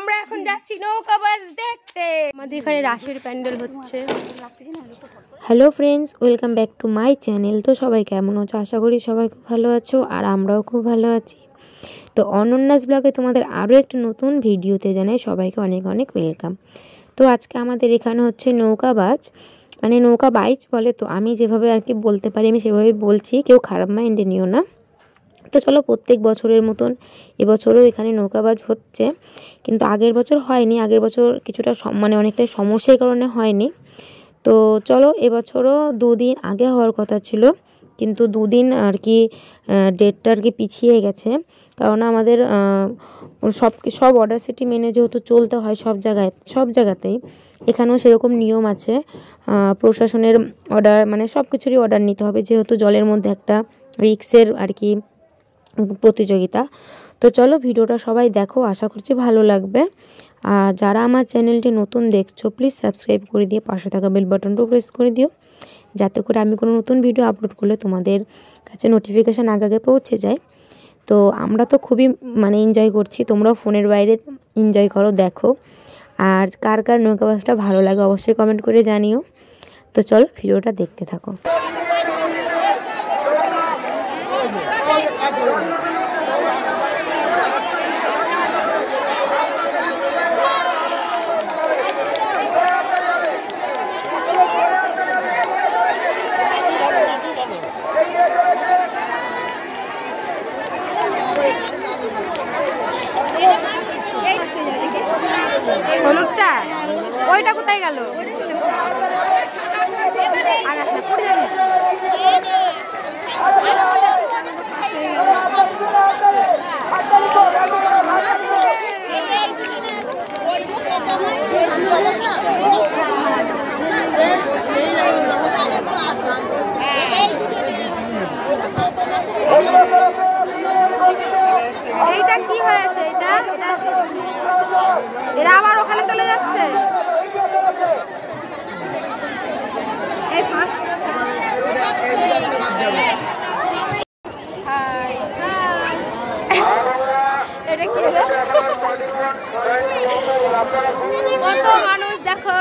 আমরা এখন যাচ্ছি নৌকা বাস দেখতে। আমাদের এখানে রাসের প্যান্ডেল হচ্ছে। Hello friends, welcome back to my channel. তো সবাই কেমন আছো? আশা করি সবাই খুব ভালো আছো, আর আমরাও খুব ভালো আছি। তো অনন্যাস ব্লগে তোমাদের আরও একটা নতুন ভিডিওতে জানাই সবাইকে অনেক অনেক ওয়েলকাম। তো আজকে আমাদের এখানে হচ্ছে নৌকা বাজ, মানে নৌকা বাইচ বলে, তো আমি যেভাবে আর কি বলতে পারি আমি সেভাবে বলছি, কেউ খারাপ মাইন্ডে নিও না। তো চলো, প্রত্যেক বছরের মতন এবছরও এখানে নৌকাবাজ হচ্ছে, কিন্তু আগের বছর হয়নি। আগের বছর কিছুটা মানে অনেকটাই সমস্যার কারণে হয়নি। তো চলো, এবছরও 2 দিন আগে হওয়ার কথা ছিল, কিন্তু 2 দিন আর কি ডেটটা আর কি পিছিয়ে গেছে। কারণ আমাদের সব অর্ডার সিটি মেনে যেহেতু চলতে হয় সব জায়গাতেই, এখানেও সেরকম নিয়ম আছে। প্রশাসনের অর্ডার মানে সব কিছুরই অর্ডার নিতে হবে, যেহেতু জলের মধ্যে একটা রিক্সের আর কি প্রতিযোগিতা। তো চলো, ভিডিওটা সবাই দেখো, আশা করছি ভালো লাগবে। আর যারা আমার চ্যানেলটি নতুন দেখছো, প্লিজ সাবস্ক্রাইব করে দিয়ে পাশে থাকা বেল বাটনটাও প্রেস করে দিও, যাতে করে আমি কোনো নতুন ভিডিও আপলোড করলে তোমাদের কাছে নোটিফিকেশান আগে পৌঁছে যায়। তো আমরা তো খুবই মানে এনজয় করছি, তোমরাও ফোনের বাইরে এনজয় করো, দেখো। আর কার কার নৌকা বাসটা ভালো লাগে অবশ্যই কমেন্ট করে জানিও। তো চলো, ভিডিওটা দেখতে থাকো। হলুদটা ওইটা কোথায় গেল? এইটা কি হয়েছে? এরা আবার ওখানে চলে যাচ্ছে। কত মানুষ দেখো।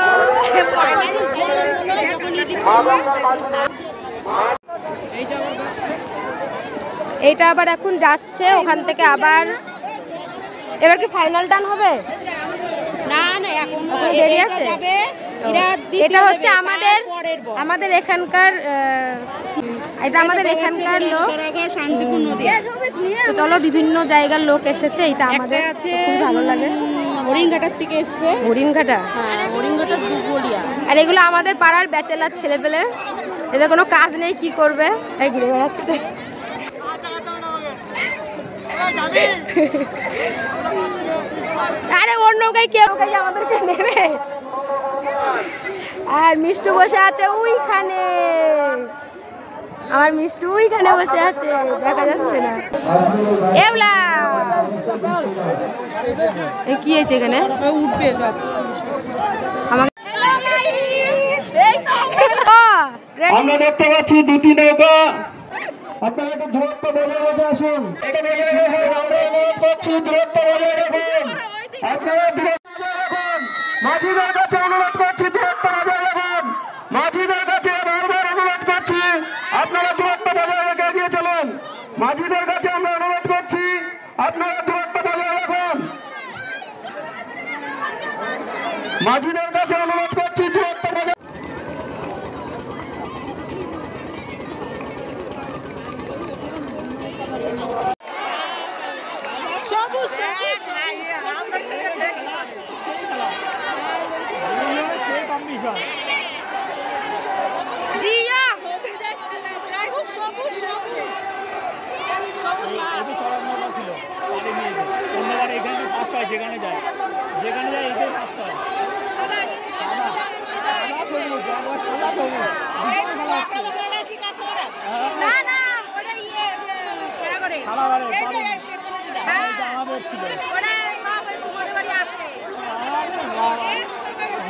এইটা আবার এখন যাচ্ছে ওখান থেকে, আবার এবার কি ফাইনাল টান হবে? না না, এখন দেরি আছে। এটা হচ্ছে আমাদের এখানকার, এটা আমাদের এখানকার লোক, শান্তিপূর্ণ নদী। তো চলো, বিভিন্ন জায়গার লোক এসেছে। এটা আমাদের খুব ভালো লাগে। হরিণঘাটার থেকে এসছে। হরিণঘাটা? হ্যাঁ, হরিণঘাটার দুবলিয়া। আর এগুলো আমাদের পাড়ার ব্যাচেলার ছেলেপেলে, এদের কোনো কাজ নেই, কি করবে, তাই ঘুরে বেড়াচ্ছে। আরে ওর নৌকায় কেউ আমাদেরকে নেবে। আর মিষ্টু বসে আছে ওইখানে, আমার মিষ্টু ওইখানে বসে আছে, দেখা যাচ্ছে না। এবলা কি হয়েছে এখানে? উঠবে সব। আমরা দেখতে পাচ্ছি 2টি নৌকা। আপনারা একটু দূরত্ব বজায় রেখে আসুন। আমরা অনুরোধ করছি দূরত্ব বজায় রাখুন। আপনারা দূরত্ব বজায় রাখুন। মাঝিদের কাছে অনুরোধ করছি দূরত্ব বজায় রাখুন। মাঝিদের কাছে বারবার অনুরোধ করছি, আপনারা দূরত্ব বজায় রেখে এগিয়ে চলুন। মাঝিদের কাছে আমরা অনুরোধ করছি, আপনারা দূরত্ব বজায় রাখুন। মাঝিদের কাছে অনুরোধ করছি দূরত্ব বজায়। যেখানে যায় এটাই রাস্তা।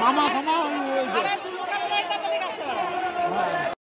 মামা